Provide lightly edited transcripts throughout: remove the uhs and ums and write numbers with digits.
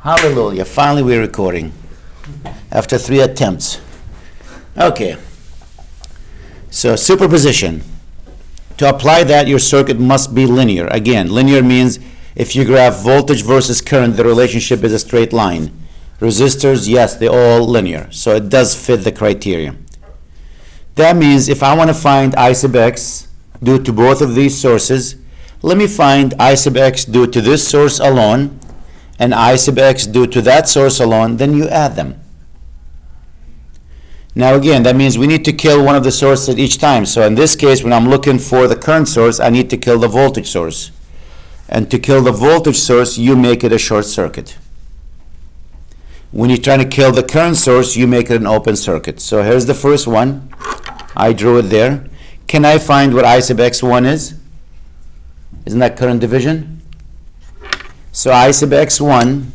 Hallelujah. Finally we're recording after 3 attempts. Okay. So superposition. To apply that, your circuit must be linear. Again, linear means if you graph voltage versus current, the relationship is a straight line. Resistors, yes, they're all linear. So it does fit the criteria. That means if I want to find I sub x due to both of these sources, let me find I sub x due to this source alone and I sub x due to that source alone, then you add them. Now again, that means we need to kill one of the sources each time. So in this case, when I'm looking for the current source, I need to kill the voltage source. And to kill the voltage source, you make it a short circuit. When you're trying to kill the current source, you make it an open circuit. So here's the first one. I drew it there. Can I find what I sub x1 is? Isn't that current division? So I sub x1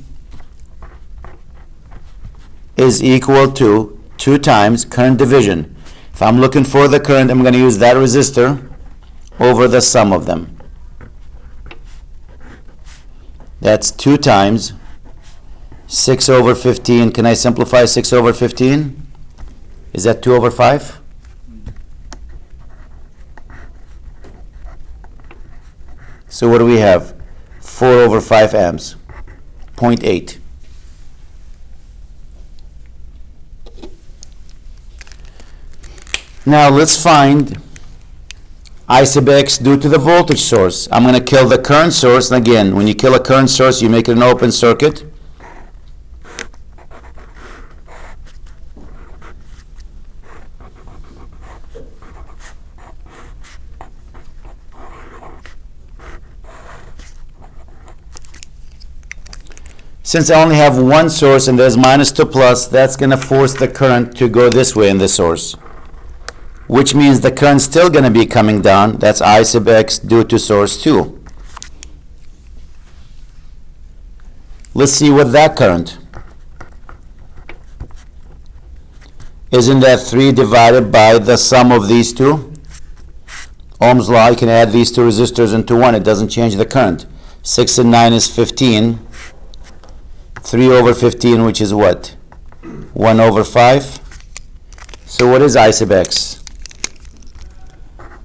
is equal to 2 times current division. If I'm looking for the current, I'm going to use that resistor over the sum of them. That's 2 times 6 over 15. Can I simplify 6 over 15? Is that 2 over 5? So what do we have? 4 over 5 amps, 0.8. Now let's find I sub x due to the voltage source. I'm going to kill the current source. And again, when you kill a current source, you make it an open circuit. Since I only have one source and there's minus to plus, that's going to force the current to go this way in the source, which means the current's still going to be coming down. That's I sub x due to source 2. Let's see what that current. Isn't that 3 divided by the sum of these two? Ohm's law, you can add these two resistors into one. It doesn't change the current. 6 and 9 is 15. 3 over 15, which is what? 1 over 5. So what is I sub x?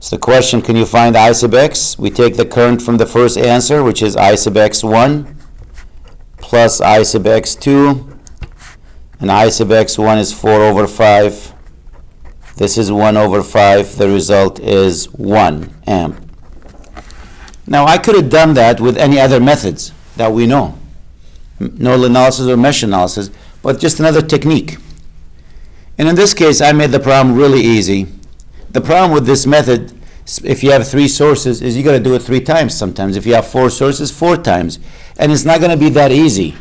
So the question, can you find I sub x? We take the current from the first answer, which is I sub x1 plus I sub x2. And I sub x1 is 4 over 5. This is 1 over 5. The result is 1 amp. Now I could have done that with any other methods that we know. Nodal analysis or mesh analysis, but just another technique. And in this case, I made the problem really easy. The problem with this method, if you have 3 sources, is you got to do it 3 times sometimes. If you have 4 sources, 4 times. And it's not going to be that easy.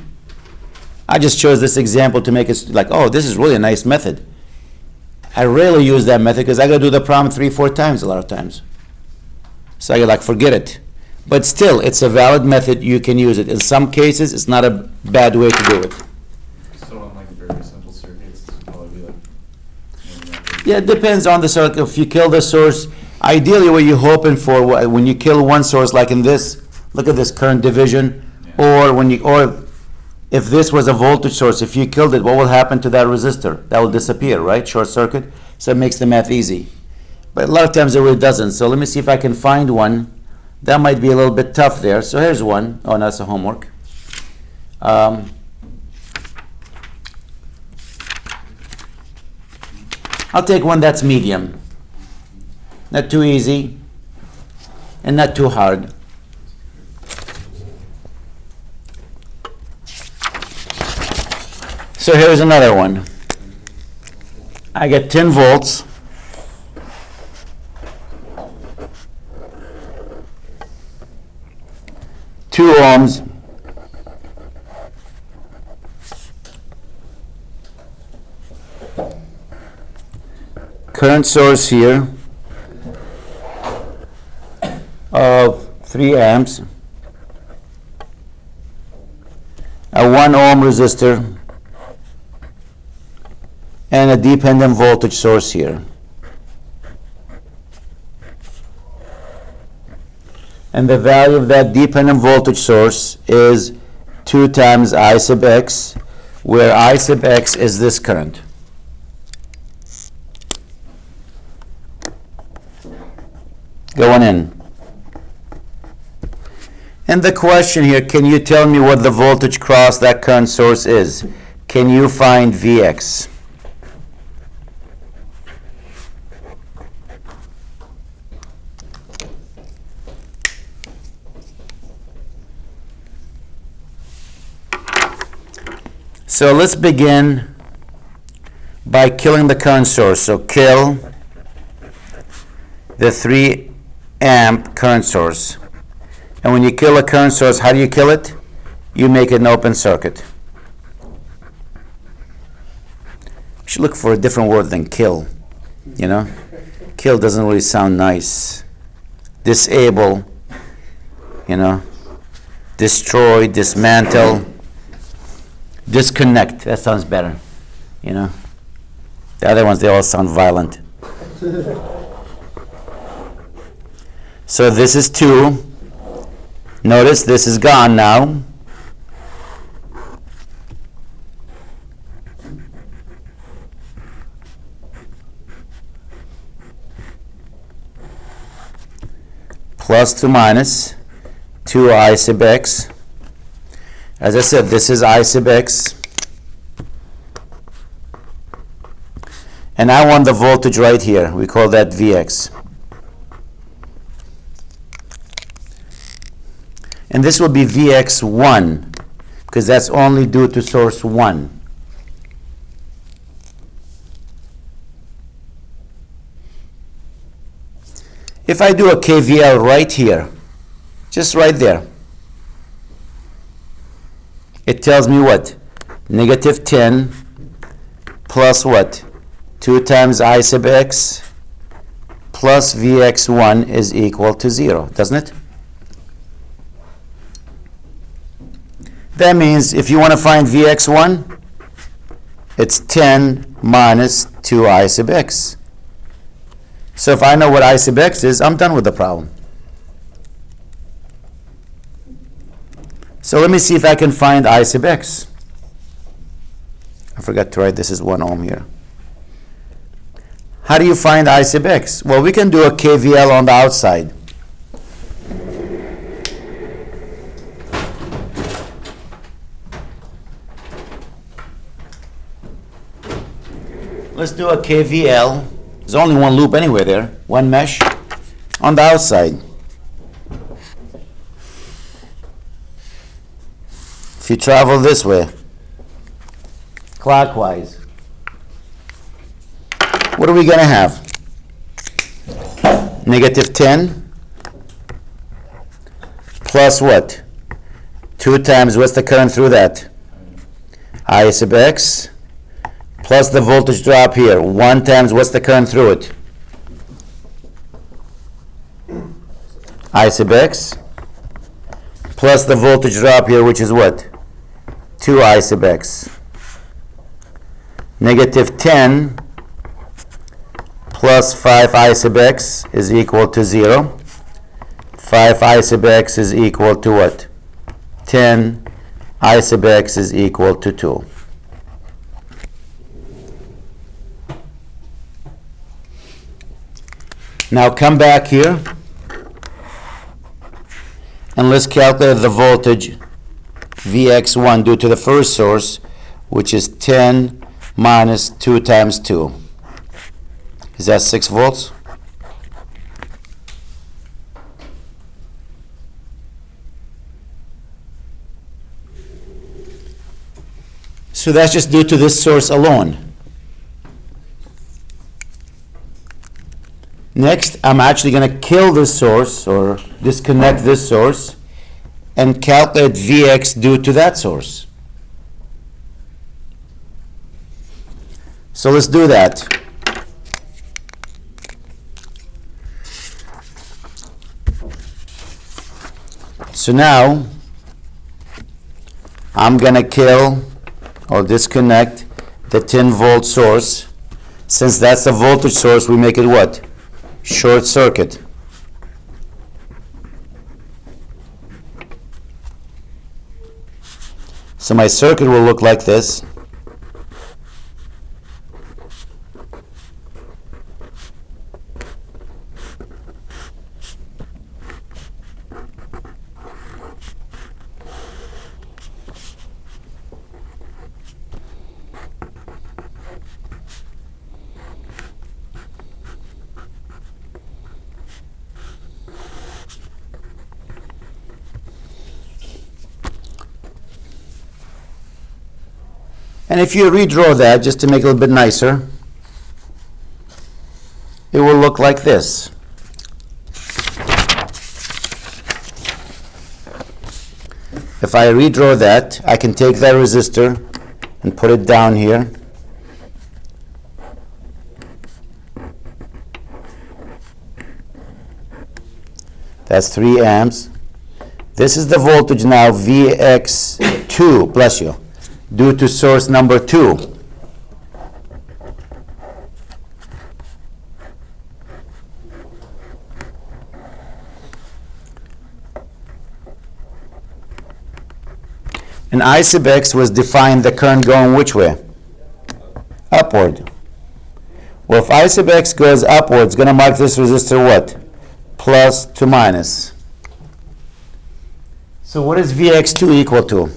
I just chose this example to make it like, oh, this is really a nice method. I rarely use that method because I got to do the problem 3-4 times a lot of times. So I got like, forget it. But still, it's a valid method. You can use it. In some cases, it's not a bad way to do it. So on like very simple circuits, this would probably be like... Yeah, it depends on the circuit. If you kill the source, ideally what you're hoping for, when you kill one source, like in this, look at this current division, Yeah. or if this was a voltage source, if you killed it, what will happen to that resistor? That will disappear, right? Short circuit. So it makes the math easy. But a lot of times it really doesn't. So let me see if I can find one. That might be a little bit tough there. So here's one. Oh, no, that's a homework. I'll take one that's medium. Not too easy and not too hard. So here's another one. I get 10 volts. 2 ohms, current source here of 3 amps, a 1 ohm resistor, and a dependent voltage source here. And the value of that dependent voltage source is 2 times I sub x, where I sub x is this current. Going in. And the question here, can you tell me what the voltage across that current source is? Can you find Vx? So let's begin by killing the current source. So kill the 3 amp current source. And when you kill a current source, how do you kill it? You make it an open circuit. You should look for a different word than kill. You know? Kill doesn't really sound nice. Disable, you know? Destroy, dismantle, disconnect. That sounds better. You know? The other ones, they all sound violent. So this is 2. Notice this is gone now. Plus to minus 2 I sub x. As I said, this is I sub x. And I want the voltage right here. We call that Vx. And this will be Vx1, because that's only due to source 1. If I do a KVL right here, just right there, it tells me what? Negative 10 plus what? 2 times I sub x plus Vx1 is equal to 0, doesn't it? That means if you want to find Vx1, it's 10 minus 2 I sub x. So if I know what I sub x is, I'm done with the problem. So let me see if I can find I sub x. I forgot to write this is 1 ohm here. How do you find I sub x? Well, we can do a KVL on the outside. Let's do a KVL. There's only one loop anywhere there, one mesh on the outside. If you travel this way, clockwise, what are we going to have? Negative 10 plus what? 2 times, what's the current through that? I sub x plus the voltage drop here. 1 times, what's the current through it? I sub x plus the voltage drop here, which is what? 2 I sub x. Negative 10 plus 5 I sub x is equal to 0. 5 I sub x is equal to what? 10 I sub x is equal to 2. Now come back here and let's calculate the voltage Vx1 due to the first source, which is 10 minus 2 times 2. Is that 6 volts? So that's just due to this source alone. Next, I'm actually going to kill this source or disconnect this source and calculate Vx due to that source. So let's do that. So now I'm going to kill or disconnect the 10 volt source. Since that's the voltage source, we make it what? Short circuit. So my circuit will look like this. And if you redraw that, just to make it a little bit nicer, it will look like this. If I redraw that, I can take that resistor and put it down here. That's 3 amps. This is the voltage now, Vx2, bless you, due to source number 2. And I sub x was defined the current going which way? Upward. Well, if I sub x goes upward, it's going to mark this resistor what? Plus to minus. So what is Vx2 equal to?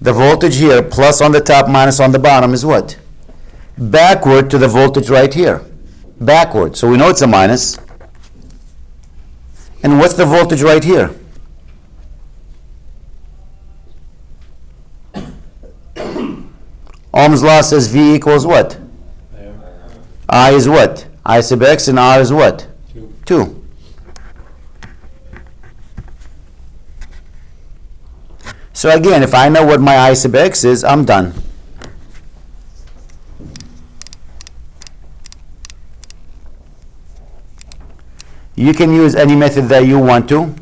The voltage here, plus on the top, minus on the bottom, is what? Backward to the voltage right here. Backward. So we know it's a minus. And what's the voltage right here? Ohm's law says V equals what? I is what? I sub x, and R is what? 2. So again, if I know what my I sub x is, I'm done. You can use any method that you want to.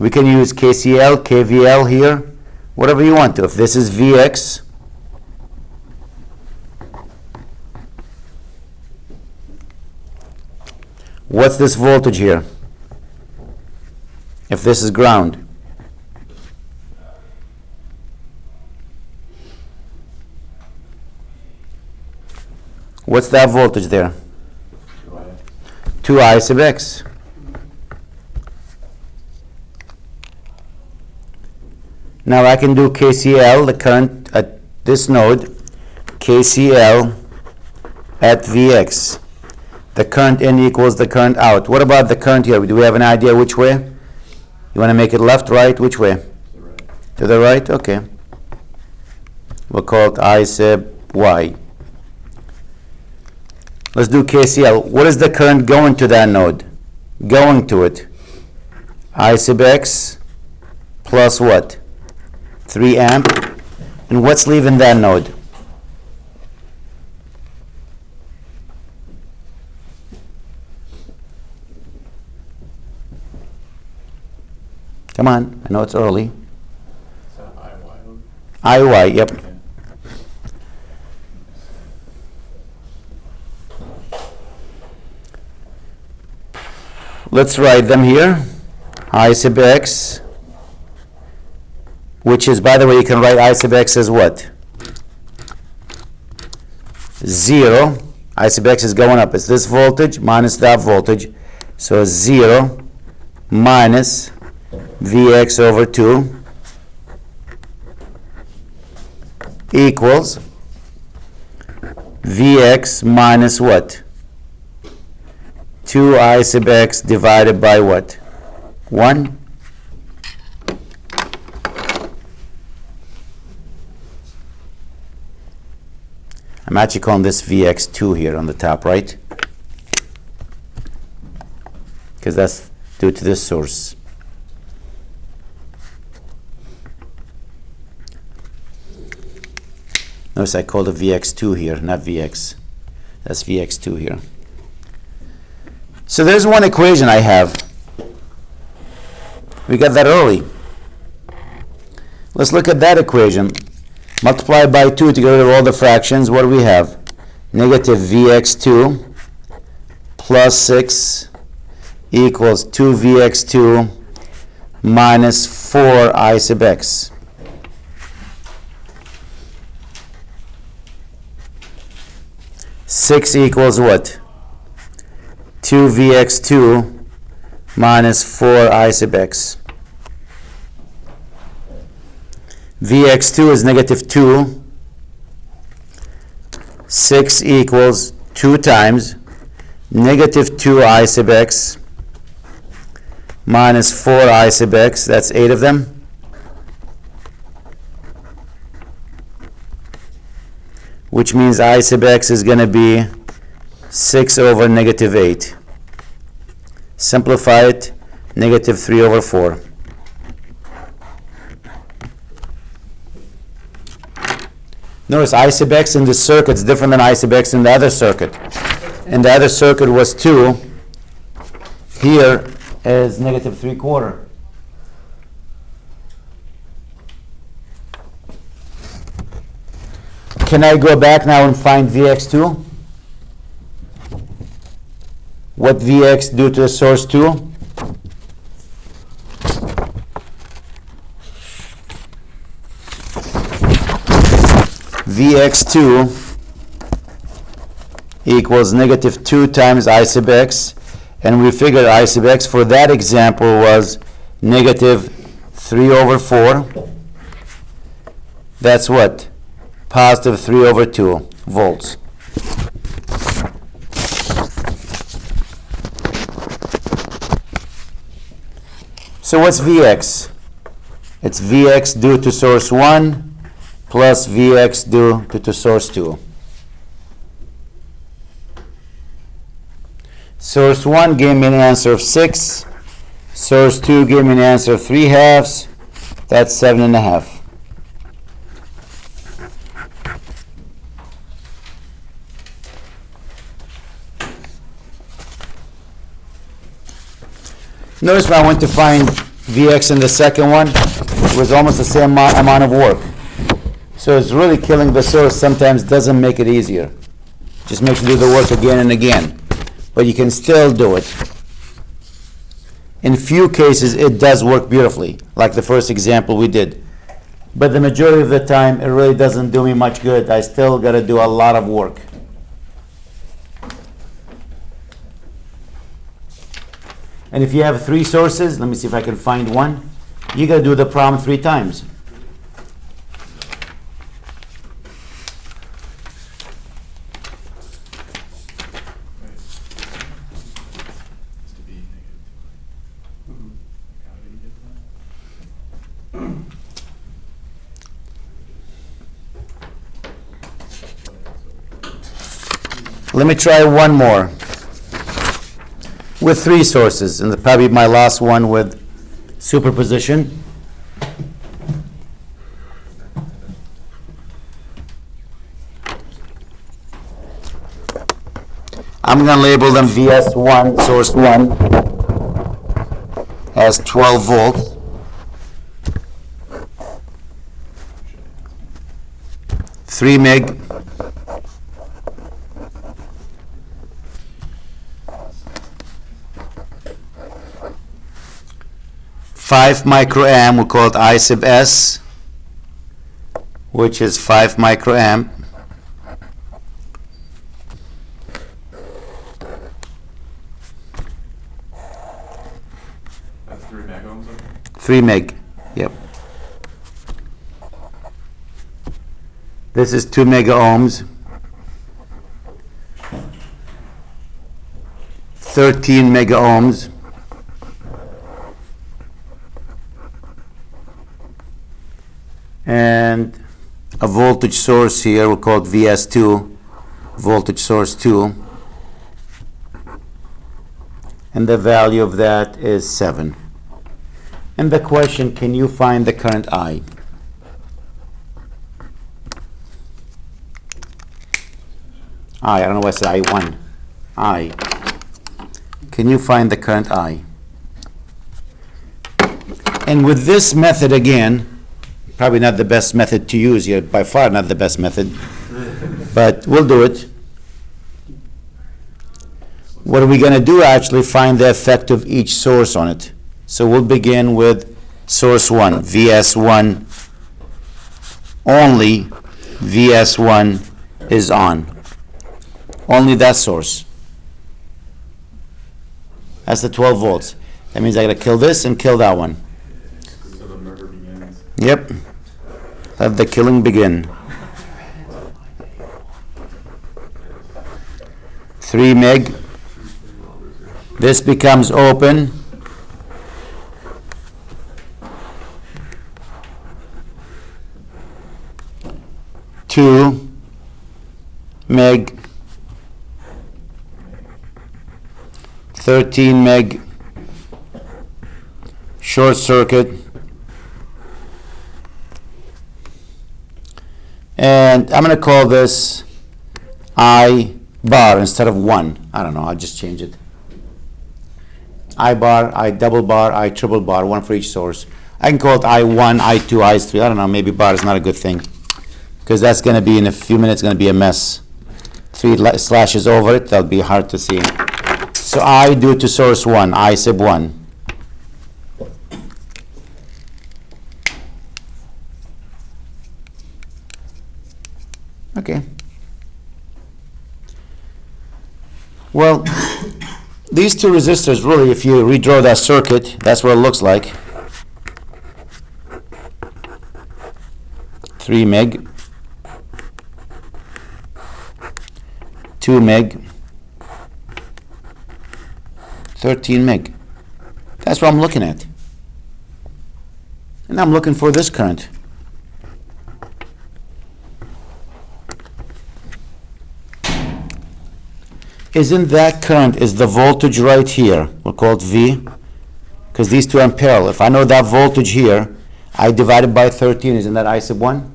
We can use KCL, KVL here, whatever you want to. If this is Vx, what's this voltage here? If this is ground. What's that voltage there? 2I sub x. Now I can do KCL, the current at this node, KCL at Vx. The current in equals the current out. What about the current here? Do we have an idea which way? You want to make it left, right? Which way? To the right? Okay. We'll call it I sub y. Let's do KCL. What is the current going to that node? Going to it. I sub x plus what? 3 amp. And what's leaving that node? Come on, I know it's early. Is that IY? IY, yep. Okay. Let's write them here. I sub x, which is, by the way, you can write I sub x as what? 0. I sub x is going up. It's this voltage minus that voltage. So 0 minus Vx over 2 equals Vx minus what? 2 I sub x divided by what? 1. I'm actually calling this Vx2 here on the top, right? Because that's due to this source. Notice I called it Vx2 here, not Vx. That's Vx2 here. So there's one equation I have. We got that early. Let's look at that equation. Multiply by 2 to get rid of all the fractions. What do we have? Negative Vx2 plus 6 equals 2Vx2 minus 4I sub x. Six equals what? 2Vx2 minus 4I sub x. Vx2 is negative 2. 6 equals 2 times negative 2I sub x minus 4I sub x. That's 8 of them. Which means I sub x is going to be 6 over negative 8. Simplify it, negative 3 over 4. Notice I sub x in this circuit is different than I sub x in the other circuit. In the other circuit was 2. Here is negative 3/4. Can I go back now and find Vx2? What Vx do to the source 2? Vx2 equals negative 2 times I sub x, and we figured I sub x for that example was negative 3 over 4. That's what? Positive 3 over 2 volts. So what's Vx? It's Vx due to source 1 plus Vx due to source 2. Source 1 gave me an answer of 6. Source 2 gave me an answer of 3/2. That's 7.5. Notice when I went to find Vx in the second one, it was almost the same amount of work. So it's really killing the source sometimes doesn't make it easier. Just makes you do the work again and again. But you can still do it. In few cases, it does work beautifully, like the first example we did. But the majority of the time, it really doesn't do me much good. I still got to do a lot of work. And if you have 3 sources, let me see if I can find one, you got to do the problem 3 times. Let me try one more with 3 sources, and probably my last one with superposition. I'm going to label them VS1, source 1, has 12 volts. Three meg. 5 microamp, we call it I sub S, which is 5 microamp. That's 3 megohms? 3 meg, yep. This is 2 mega ohms. 13 mega ohms. And a voltage source here, we'll call it VS2, voltage source 2. And the value of that is 7. And the question, can you find the current I? I don't know why I said I1. I. Can you find the current I? And with this method again, probably not the best method to use here, by far not the best method, but we'll do it. what are we going to do? Actually find the effect of each source on it. So we'll begin with source 1, VS1 only. VS1 is on. Only that source. That's the 12 volts. That means I got to kill this and kill that one. So the murder begins. Yep. Let the killing begin. 3 meg. This becomes open. Two meg. 13 meg. Short circuit. And I'm going to call this I bar instead of 1. I don't know, I'll just change it. I bar, I double bar, I triple bar, one for each source. I can call it I1, I2, I3. I don't know, maybe bar is not a good thing, because that's going to be, in a few minutes, going to be a mess. 3 slashes over it, that'll be hard to see. So I due to source 1, I sub 1. Okay. Well, these two resistors, really, if you redraw that circuit, that's what it looks like. 3 meg, 2 meg, 13 meg. That's what I'm looking at. And I'm looking for this current. Isn't that current, is the voltage right here, we'll call it V, because these two are in parallel. If I know that voltage here, I divide it by 13, isn't that I sub 1?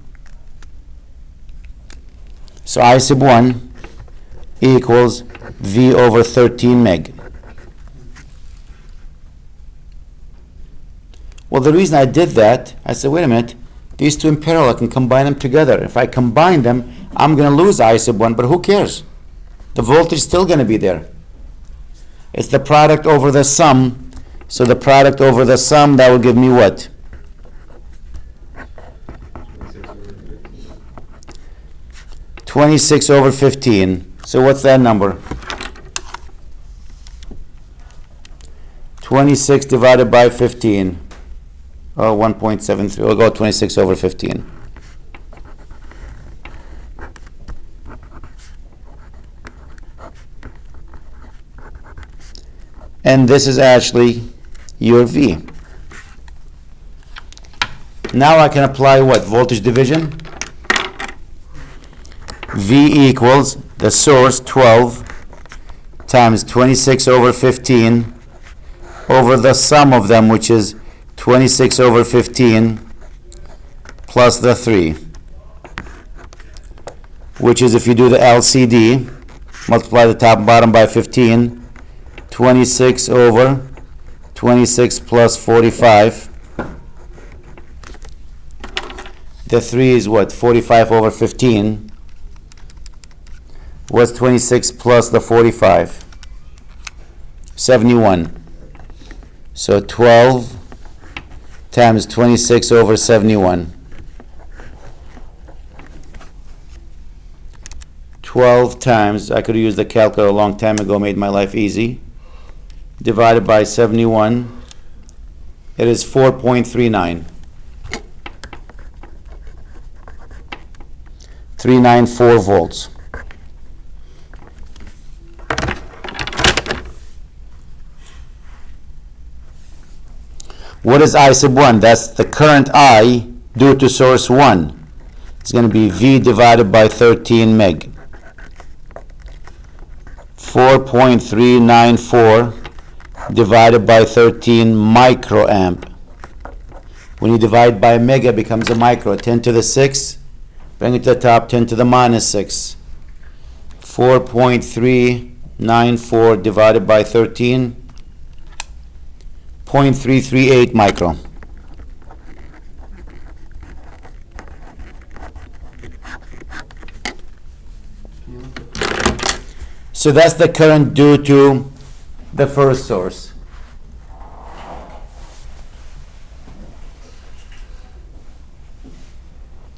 So I sub 1 equals V over 13 meg. Well, the reason I did that, I said, wait a minute, these two in parallel, I can combine them together. If I combine them, I'm going to lose I sub 1, but who cares? The voltage is still going to be there. It's the product over the sum. So the product over the sum, that will give me what? 26 over 15. So what's that number? 26 divided by 15. Oh, 1.73. We'll go 26 over 15. And this is actually your V. Now I can apply what? Voltage division? V equals the source 12 times 26 over 15 over the sum of them, which is 26 over 15 plus the 3, which is, if you do the LCD, multiply the top and bottom by 15, 26 over 26 plus 45. The 3 is what? 45 over 15. What's 26 plus the 45? 71. So 12 times 26 over 71. 12 times, I could have used the calculator a long time ago, made my life easy. Divided by 71, it is 4.39. 394 volts. What is I sub 1? That's the current I due to source 1. It's going to be V divided by 13 meg. 4.394 divided by 13 microamp. When you divide by mega, it becomes a micro. 10 to the 6, bring it to the top, 10 to the minus 6. 4.394 divided by 13, 0.338 micro. So that's the current due to the first source.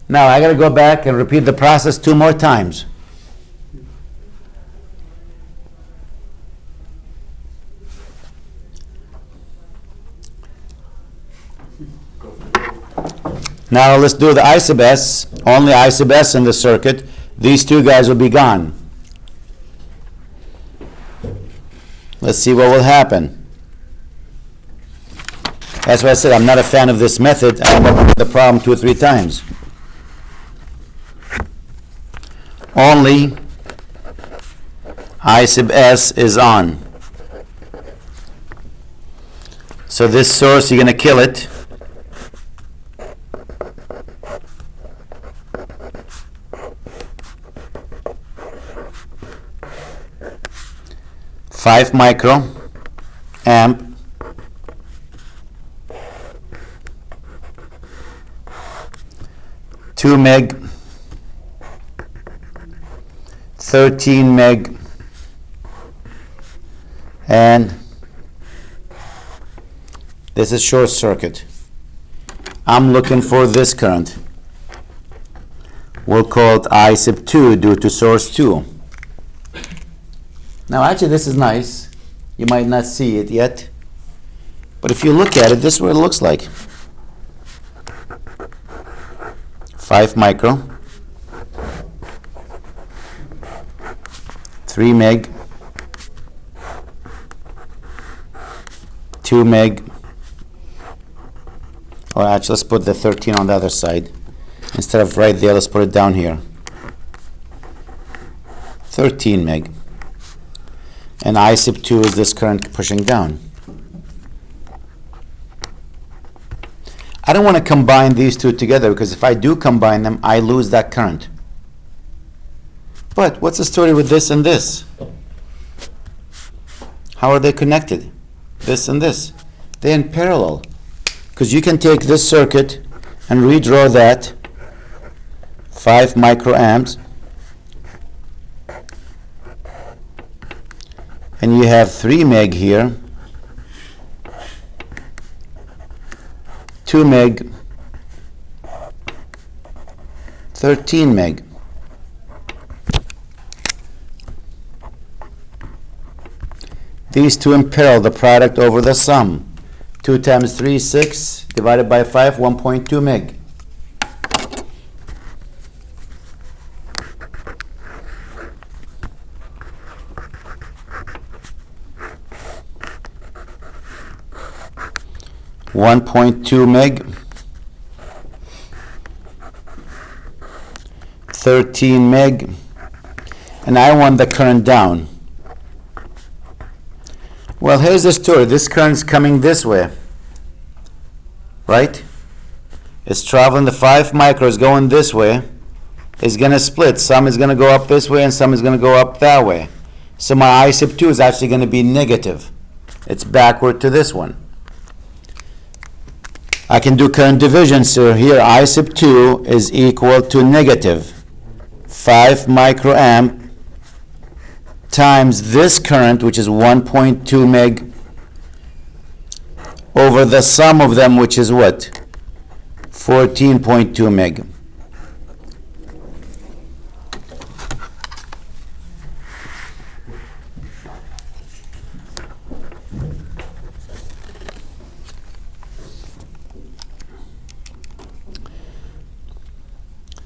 Now I got to go back and repeat the process 2 more times. Now let's do the I sub S, only I sub S in the circuit. These two guys will be gone. Let's see what will happen. That's why I said I'm not a fan of this method. I end up with the problem 2 or 3 times. Only I sub S is on. So this source, you're going to kill it. Five micro amp, two meg, 13 meg, and this is short circuit. I'm looking for this current. We'll call it I sub 2 due to source 2. Now actually this is nice. You might not see it yet. But if you look at it, this is what it looks like. 5 micro. 3 meg. 2 meg. Or actually let's put the 13 on the other side. Instead of right there, let's put it down here. 13 meg. And I sub 2 is this current pushing down. I don't want to combine these two together because if I do combine them, I lose that current. But what's the story with this and this? How are they connected? This and this. They're in parallel. Because you can take this circuit and redraw that 5 microamps. And you have 3 meg here, 2 meg, 13 meg. These two in parallel, the product over the sum. 2 times 3, 6, divided by 5, 1.2 meg. .2 meg, 13 meg, and I want the current down. Well, here's the story. This current's coming this way, right? It's traveling the 5 micros going this way. It's going to split. Some is going to go up this way and some is going to go up that way. So my I sub 2 is actually going to be negative. It's backward to this one. I can do current division, so here I sub 2 is equal to negative 5 microamp times this current, which is 1.2 meg, over the sum of them, which is what? 14.2 meg.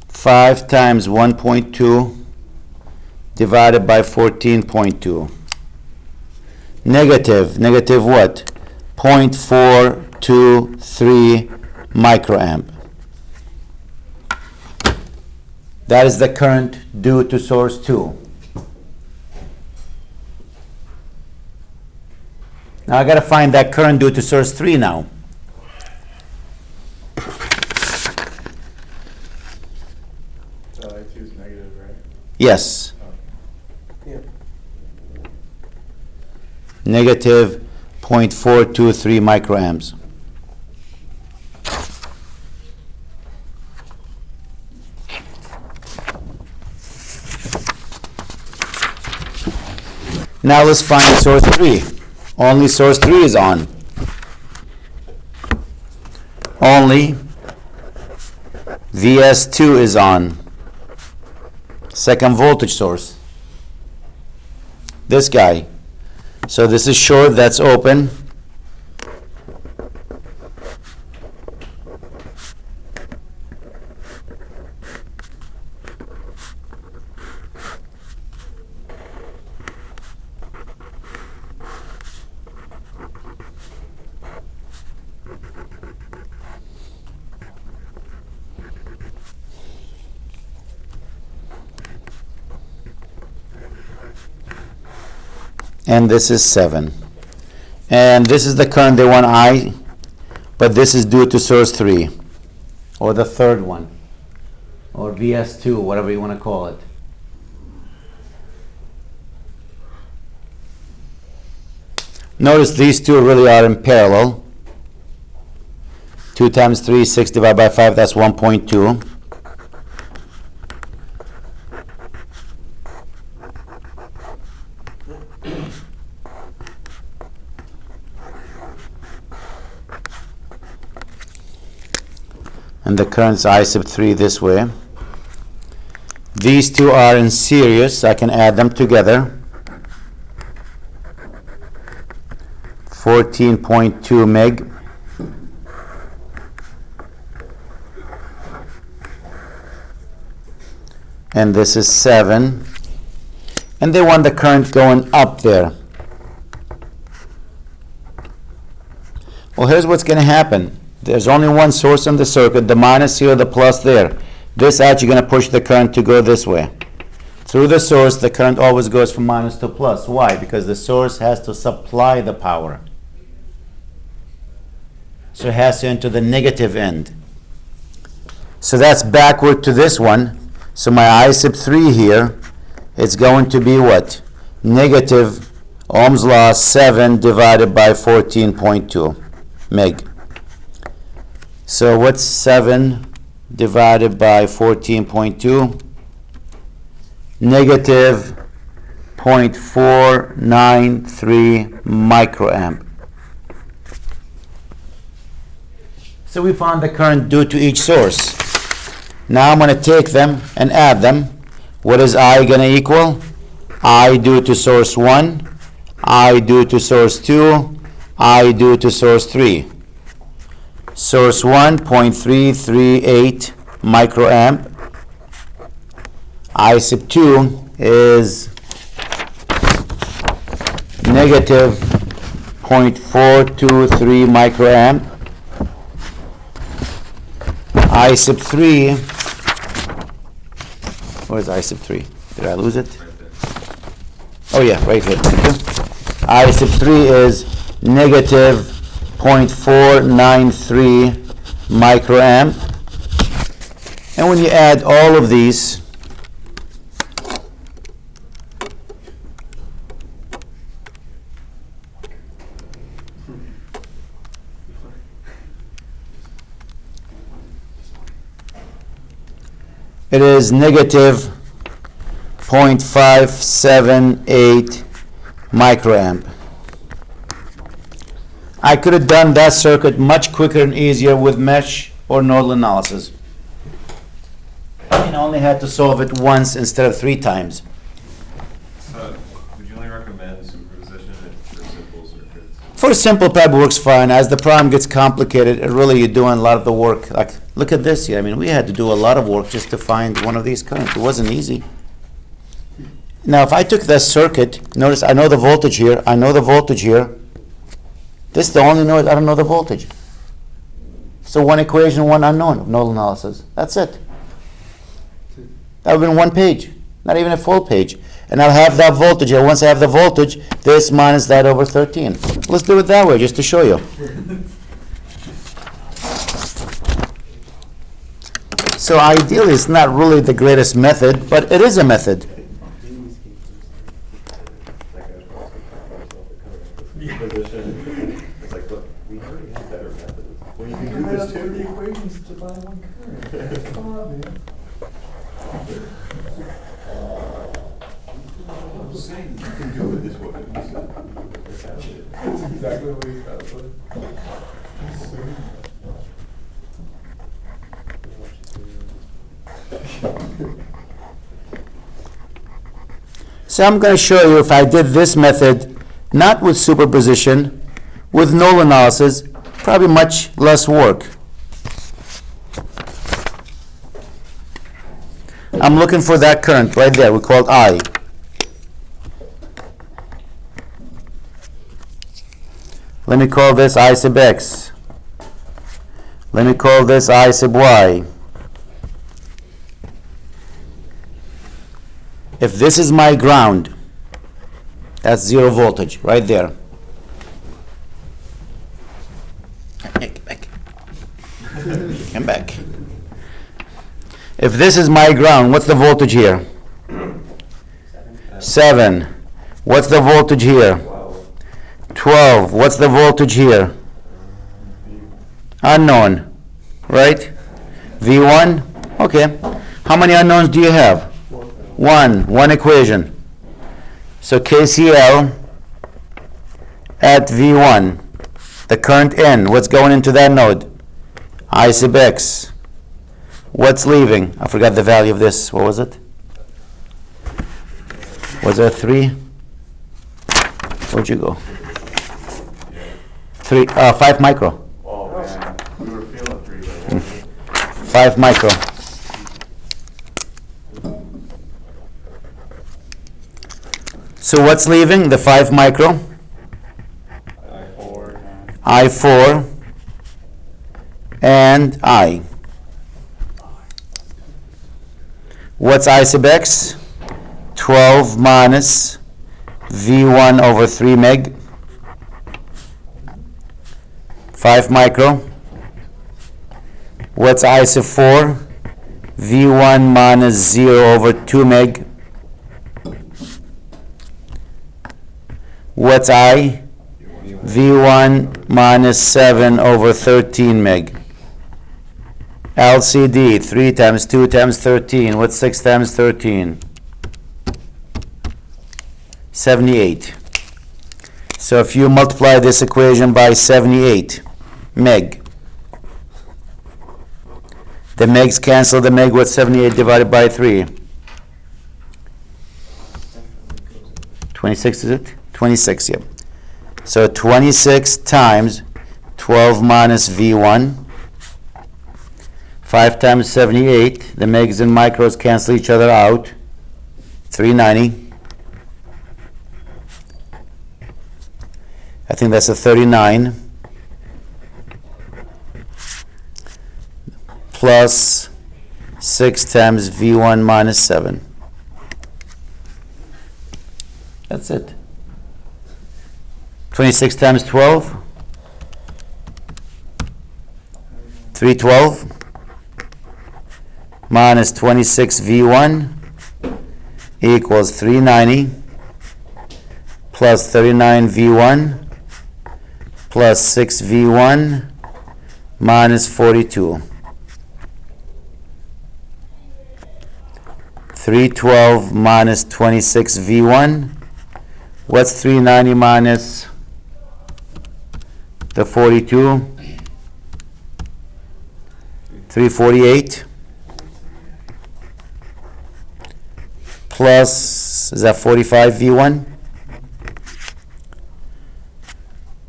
Five times 1.2 divided by 14.2. Negative what? 0.423 microamp. That is the current due to source 2. Now I got to find that current due to source 3 now. I2 is negative, right? Yes. Oh. Yeah. Negative 0.423 microamps. Now let's find source 3. Only source 3 is on. Only VS2 is on. Second voltage source. This guy. So this is short, that's open. And this is 7. And this is the current they want I, but this is due to source 3, or the third one, or VS2, whatever you want to call it. Notice these two really are in parallel. 2 times 3, 6 divided by 5, that's 1.2. And the current's I sub 3 this way. These two are in series, I can add them together. 14.2 meg. And this is 7. And they want the current going up there. Well, here's what's going to happen. There's only one source in the circuit, the minus here, the plus there. This actually going to push the current to go this way. Through the source, the current always goes from minus to plus. Why? Because the source has to supply the power. So it has to enter the negative end. So that's backward to this one. So my I sub 3 here, it's going to be what? Negative Ohm's law 7 divided by 14.2 meg. So what's 7 divided by 14.2? Negative 0.493 microamp. So we found the current due to each source. Now I'm going to take them and add them. What is I going to equal? I due to source 1, I due to source 2, I due to source 3. Source 1, 0.338 microamp. I sub 2 is negative 0.423 microamp. I sub 3, where's I sub 3? Did I lose it? Oh yeah, right here, thank you. I sub 3 is negative 0.493 microamp. And when you add all of these, it is negative 0.578 microamp. I could have done that circuit much quicker and easier with mesh or nodal analysis. I only had to solve it once instead of 3 times. So, would you only recommend superposition for simple circuits? For simple probably works fine. As the problem gets complicated, really you're doing a lot of the work. Like, look at this here. I mean, we had to do a lot of work just to find one of these currents. It wasn't easy. Now, if I took this circuit, notice I know the voltage here, I know the voltage here. This is the only node I don't know the voltage. So one equation, one unknown of nodal analysis. That's it. That would have been 1 page, not even a full page. And I'll have that voltage here. Once I have the voltage, this minus that over 13. Let's do it that way, just to show you. So ideally, it's not really the greatest method, but it is a method. It's like, look, we already have better methods. When you can do this too. The equations to find one current. Come on, man. I'm saying you can do it this way. That's exactly what he sounds like. So I'm going to show you if I did this method, not with superposition, with null analysis, probably much less work. I'm looking for that current right there, we call it I. Let me call this I sub x. Let me call this I sub y. If this is my ground, that's 0 voltage, right there. Come back. If this is my ground, what's the voltage here? 7. What's the voltage here? 12. What's the voltage here? Unknown, right? V1? Okay. How many unknowns do you have? One equation. So KCL at V1, the current N, what's going into that node? I sub x. What's leaving? I forgot the value of this. What was it? Was it 3? Where'd you go? 5 micro. Oh, man. We were feeling 3 by 5 micro. So what's leaving? The 5 micro. I4. I4 and I. What's I sub x? 12 minus V1 over 3 meg. 5 micro. What's I sub 4? V1 minus 0 over 2 meg. What's I? V1 minus 7 over 13 meg. LCD, 3 times 2 times 13. What's 6 times 13? 78. So if you multiply this equation by 78 meg, the megs cancel the meg. What's 78 divided by 3? 26 is it? 26, yeah. So 26 times 12 minus V1. 5 times 78, the megs and micros cancel each other out. 390. I think that's a 39. Plus 6 times V1 minus 7. That's it. 26 times 12. 312. Minus 26 V1 equals 390 plus 39 V1 plus 6 V1 minus 42. 312 minus 26 V1. What's 390 minus the 42? 348. Plus, is that 45 V1?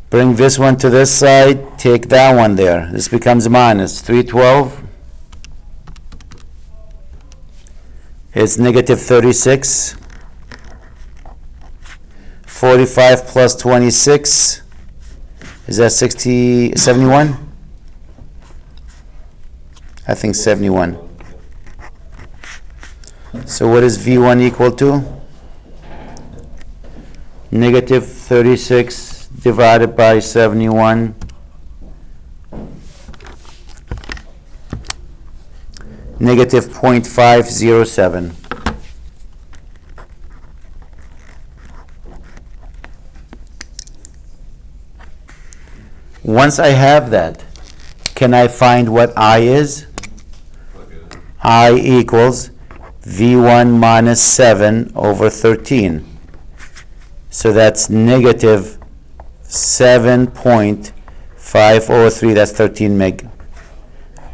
Bring this one to this side, take that one there. This becomes minus 312. It's negative 36. 45 plus 26. Is that 71? I think 71. So what is V1 equal to? Negative 36 divided by 71. Negative 0.507. Once I have that, can I find what I is? I equals V1 minus 7 over 13. So that's negative 7.503, that's 13 meg,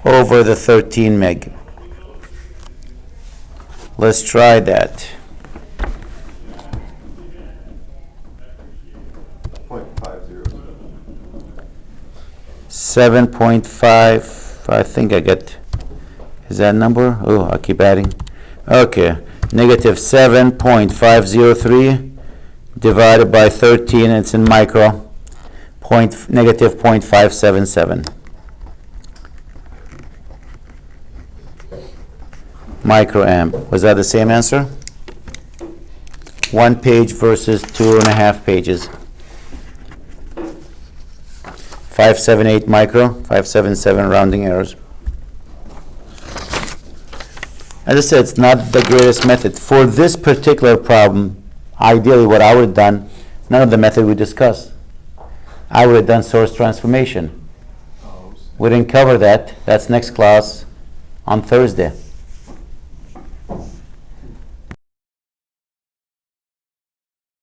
over the 13 meg. Let's try that. 0.50. 7.5, I think I get, is that number? Oh, I keep adding. Okay, negative 7.503 divided by 13, it's in micro, negative 0.577. Microamp. Was that the same answer? 1 page versus 2.5 pages. 578 micro, 577 rounding errors. As I said, it's not the greatest method. For this particular problem, ideally what I would have done, none of the method we discussed. I would have done source transformation. We didn't cover that. That's next class on Thursday.